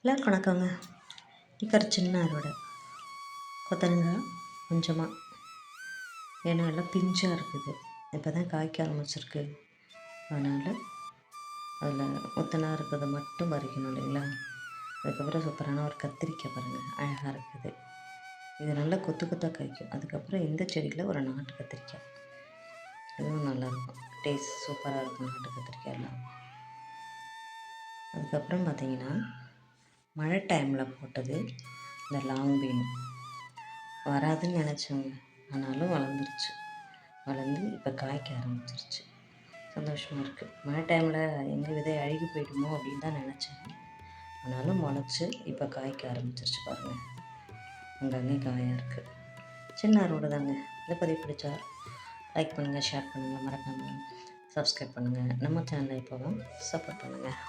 எல்லாருக்கும் வணக்கங்க. இப்போ ஒரு சின்ன அறுவடை கொத்தரங்காய் கொஞ்சமாக, ஏன்னா எல்லாம் பிஞ்சாக இருக்குது. இப்போ தான் காய்க்க ஆரம்பிச்சிருக்கு. அதனால் அதில் ஒத்தனாக இருக்கிறத மட்டும் பறிக்கணும் இல்லைங்களா. அதுக்கப்புறம் சூப்பரான ஒரு கத்திரிக்காய் பாருங்கள், அழகாக இருக்குது. இது நல்லா கொத்து கொத்தாக காய்க்கும். அதுக்கப்புறம் இந்த செடியில் ஒரு நாட்டு கத்திரிக்காய், இதுவும் நல்லாயிருக்கும். டேஸ்ட் சூப்பராக இருக்கும் நாட்டு கத்திரிக்காய் எல்லாம். அதுக்கப்புறம் பார்த்திங்கன்னா மழை டைமில் போட்டது இந்த லாங் பீன். வராதுன்னு நினச்சோங்க, ஆனாலும் வளர்ந்துருச்சு. வளர்ந்து இப்போ காய்க்க ஆரம்பிச்சிருச்சு. சந்தோஷமாக இருக்குது. மழை டைமில் எங்கள் விதை அழுகி போயிடுமோ அப்படின்னு தான் நினச்சேன். ஆனாலும் முளைச்சி இப்போ காய்க்க ஆரம்பிச்சிருச்சு பாருங்கள். அங்கங்கே காயாக இருக்குது. சின்ன அறுவடை தாங்க. இந்த பதிவு பிடிச்சா லைக் பண்ணுங்கள், ஷேர் பண்ணுங்கள், மறக்காமல் சப்ஸ்கிரைப் பண்ணுங்கள். நம்ம சேனலை இப்போவும் சப்போர்ட் பண்ணுங்கள்.